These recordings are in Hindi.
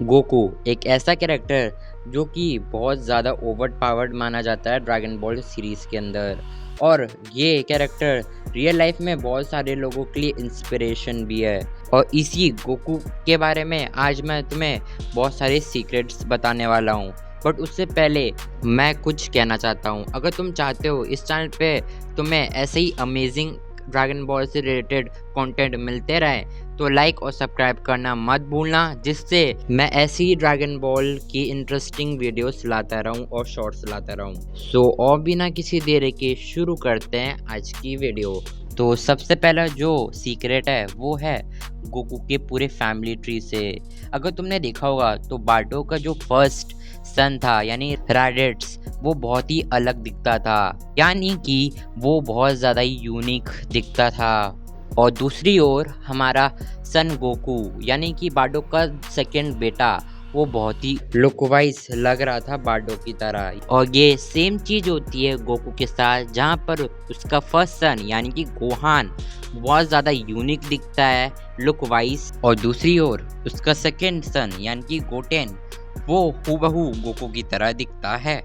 गोकू एक ऐसा कैरेक्टर जो कि बहुत ज़्यादा ओवर पावर्ड माना जाता है ड्रैगन बॉल सीरीज़ के अंदर। और ये कैरेक्टर रियल लाइफ में बहुत सारे लोगों के लिए इंस्पिरेशन भी है। और इसी गोकू के बारे में आज मैं तुम्हें बहुत सारे सीक्रेट्स बताने वाला हूँ। बट उससे पहले मैं कुछ कहना चाहता हूँ। अगर तुम चाहते हो इस चैनल पे तुम्हें ऐसे ही अमेजिंग ड्रैगन बॉल से रिलेटेड कंटेंट मिलते रहे तो लाइक और सब्सक्राइब करना मत भूलना, जिससे मैं ऐसी ही ड्रैगन बॉल की इंटरेस्टिंग वीडियोस लाता रहूं और शॉर्ट्स लाता रहूं। सो और बिना किसी देरी के शुरू करते हैं आज की वीडियो। तो सबसे पहला जो सीक्रेट है वो है गोकू के पूरे फैमिली ट्री से। अगर तुमने देखा होगा तो बार्डो का जो फर्स्ट सन था यानी रैडिट्स, वो बहुत ही अलग दिखता था, यानी कि वो बहुत ज़्यादा ही यूनिक दिखता था। और दूसरी ओर हमारा सन गोकू यानी कि बार्डो का सेकंड बेटा, वो बहुत ही लुक वाइज लग रहा था बार्डो की तरह। और ये सेम चीज होती है गोकू के साथ, जहाँ पर उसका फर्स्ट सन यानी कि गोहान बहुत ज़्यादा यूनिक दिखता है लुक वाइज, और दूसरी ओर उसका सेकंड सन यानी कि गोटेन, वो हूबहू गोकू की तरह दिखता है।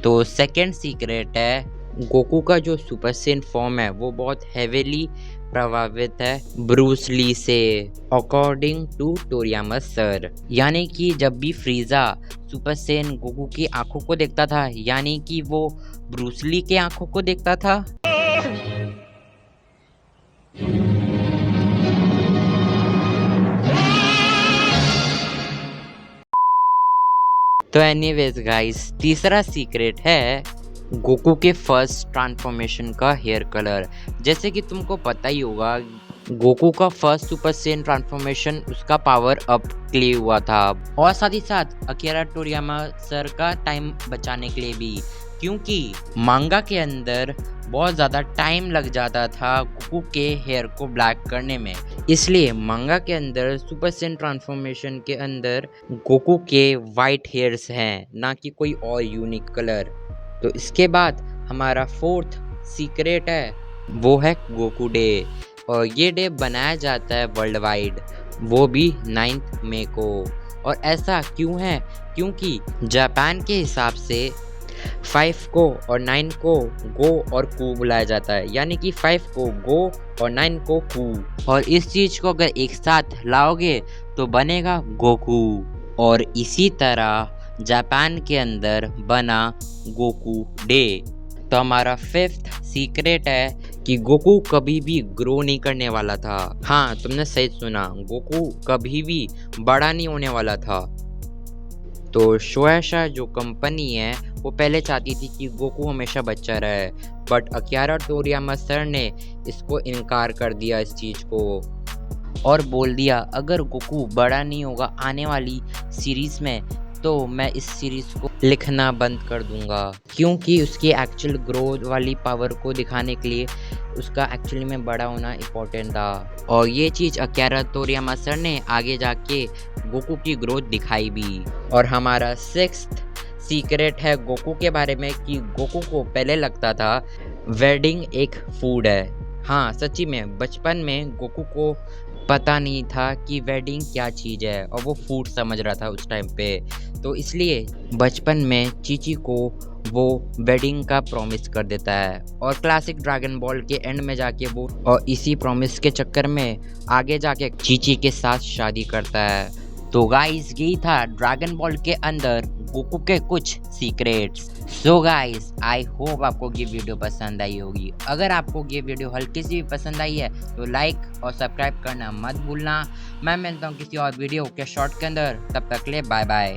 तो सेकंड सीक्रेट है गोकू का जो सुपर सेन फॉर्म है वो बहुत हेवीली प्रभावित है ब्रूस ली से, अकॉर्डिंग टू टोरियामा सर। यानी कि जब भी फ्रीजा सुपर सेन गोकू की आंखों को देखता था, यानी कि वो ब्रूस ली के आंखों को देखता था। तो एनीवेज गाइस, तीसरा सीक्रेट है गोकू के फर्स्ट ट्रांसफॉर्मेशन का हेयर कलर। जैसे कि तुमको पता ही होगा, गोकू का फर्स्ट सुपर सेन ट्रांसफॉर्मेशन उसका पावर अप के लिए हुआ था, और साथ ही साथ अकीरा टोरियामा सर का टाइम बचाने के लिए भी, क्योंकि मांगा के अंदर बहुत ज़्यादा टाइम लग जाता था गोकू के हेयर को ब्लैक करने में। इसलिए मांगा के अंदर सुपर सेन ट्रांसफॉर्मेशन के अंदर गोकू के वाइट हेयर्स हैं, ना कि कोई और यूनिक कलर। तो इसके बाद हमारा फोर्थ सीक्रेट है वो है गोकू डे, और ये डे बनाया जाता है वर्ल्ड वाइड, वो भी 9 मई को। और ऐसा क्यों है? क्योंकि जापान के हिसाब से 5 को और 9 को गो और कू बुलाया जाता है, यानी कि 5 को गो और 9 को कू। और इस चीज को अगर एक साथ लाओगे तो बनेगा गोकू। और इसी तरह जापान के अंदर बना गोकू डे। तो हमारा फिफ्थ सीक्रेट है कि गोकू कभी भी ग्रो नहीं करने वाला था। हाँ, तुमने सही सुना, गोकू कभी भी बड़ा नहीं होने वाला था। तो शोएशा जो कंपनी है वो पहले चाहती थी कि गोकू हमेशा बच्चा रहे, बट अकीरा टोरियामा सर ने इसको इनकार कर दिया इस चीज़ को, और बोल दिया अगर गोकू बड़ा नहीं होगा आने वाली सीरीज में तो मैं इस सीरीज को लिखना बंद कर दूंगा, क्योंकि उसकी एक्चुअल ग्रोथ वाली पावर को दिखाने के लिए उसका एक्चुअली में बड़ा होना इम्पोर्टेंट था। और ये चीज़ अकीरा टोरियामा सर ने आगे जाके गोकू की ग्रोथ दिखाई भी। और हमारा सिक्स्थ सीक्रेट है गोकू के बारे में कि गोकू को पहले लगता था वेडिंग एक फूड है। हाँ, सच्ची में बचपन में गोकू को पता नहीं था कि वेडिंग क्या चीज़ है, और वो फूड समझ रहा था उस टाइम पे। तो इसलिए बचपन में चीची को वो वेडिंग का प्रॉमिस कर देता है, और क्लासिक ड्रैगन बॉल के एंड में जाके वो और इसी प्रॉमिस के चक्कर में आगे जाके चीची के साथ शादी करता है। तो गाइस, यही था ड्रैगन बॉल के अंदर गोकू के कुछ secrets. So guys, I hope आपको ये वीडियो पसंद आई होगी। अगर आपको ये वीडियो हल्की सी भी पसंद आई है तो लाइक और सब्सक्राइब करना मत भूलना। मैं मिलता हूँ किसी और वीडियो के शॉर्ट के अंदर, तब तक ले बाय बाय।